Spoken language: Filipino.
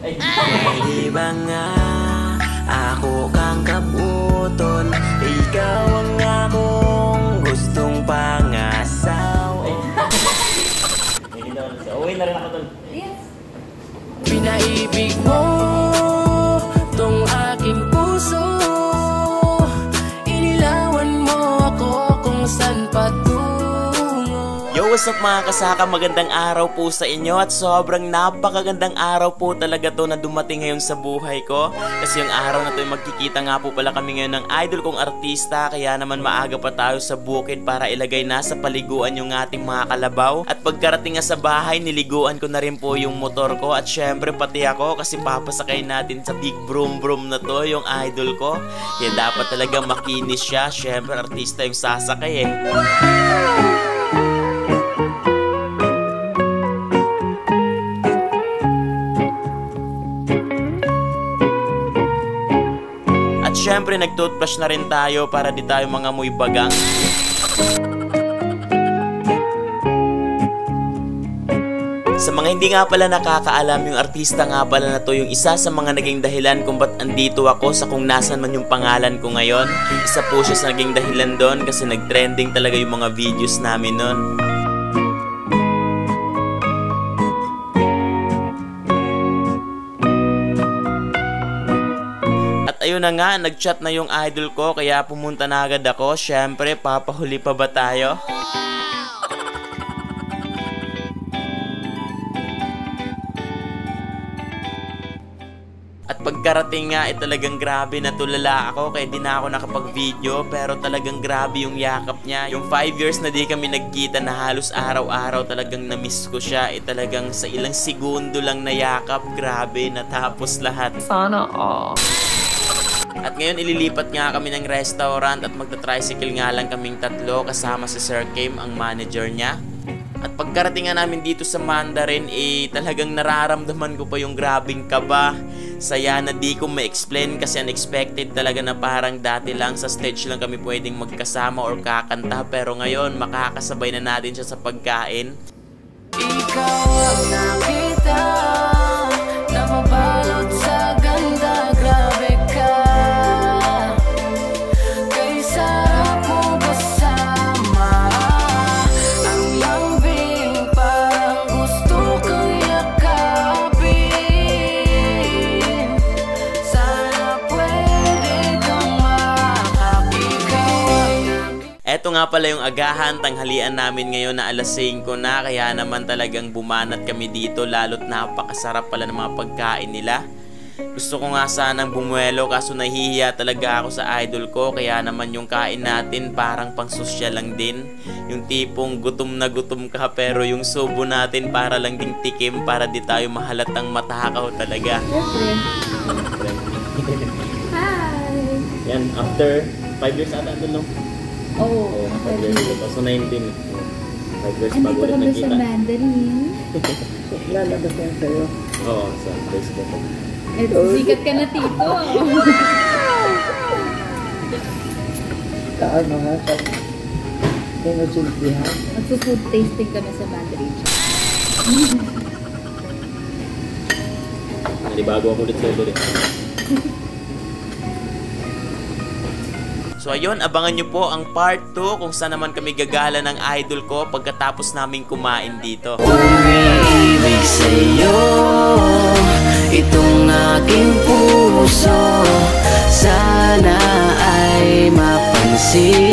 Di ba nga ako kang kabuton, ikaw ang akong gustong pangasawa. Uwi na rin ako dun. Yes. Pinaibig mo tong aking puso, inilawan mo ako kung saan patungo. Yo, what's up mga kasaka? Magandang araw po sa inyo at sobrang napakagandang araw po talaga to na dumating ngayon sa buhay ko. Kasi yung araw na to ay magkikita nga po pala kami ngayon ng idol kong artista, kaya naman maaga pa tayo sa bukid para ilagay na sa paliguan yung ating mga kalabaw. At pagkarating nga sa bahay, niliguan ko na rin po yung motor ko at syempre pati ako kasi papasakay natin sa big broom broom na to yung idol ko. Kaya dapat talaga makinis siya, syempre artista yung sasakay eh. Siyempre nag-toothbrush na rin tayo para di tayo mga amoy bagang. Sa mga hindi nga pala nakakaalam, yung artista nga pala na to yung isa sa mga naging dahilan kung ba't andito ako sa kung nasan man yung pangalan ko ngayon. Isa po siya sa naging dahilan doon kasi nag-trending talaga yung mga videos namin noon. Ayun na nga, nag-chat na yung idol ko kaya pumunta na agad ako. Syempre, papahuli pa ba tayo? At pagkarating nga, talagang grabe na tulala ako kaya di na ako nakapag-video, pero talagang grabe yung yakap niya. Yung 5 years na di kami nagkita na halos araw-araw talagang na-miss ko siya. Talagang sa ilang segundo lang na yakap, grabe, natapos lahat. Sana all. At ngayon ililipat nga kami ng restaurant at magta-tricycle nga lang kaming tatlo kasama si Sir Kim, ang manager niya. At pagkarating nga namin dito sa Mandarin, talagang nararamdaman ko pa yung grabing kaba. Saya na di ko ma-explain kasi unexpected talaga na parang dati lang sa stage lang kami pwedeng magkasama or kakanta. Pero ngayon makakasabay na natin siya sa pagkain. Ikaw ang nakita na mabalot sa ganda, grabe ka. Eto nga pala yung agahan, tanghalian namin ngayon na alas 5 na, kaya naman talagang bumanat kami dito, lalo't napakasarap pala ng mga pagkain nila. Gusto ko nga sanang bumuelo kaso nahihiya talaga ako sa idol ko, kaya naman yung kain natin parang pang sosyal lang din. Yung tipong gutom na gutom ka pero yung subo natin para lang ding tikim para di tayo mahalatang matakaw talaga. Hi! Yan, after 5 years ata ito no? Oo. So 19. 5 years bago ulit kami nagkita. sa Mandarin. Lalabas yan sa'yo. Oo, sa Facebook. Sikat ka na, tito. Kaano nga sa sinusultihan. Magpo-food tasting kami sa Mandarin. Nalibago ako ulit sa ulit. So ayun, abangan nyo po ang part 2 kung saan naman kami gagala ng idol ko pagkatapos naming kumain dito. Umiibig sa'yo itong aking puso, sana ay mapansin.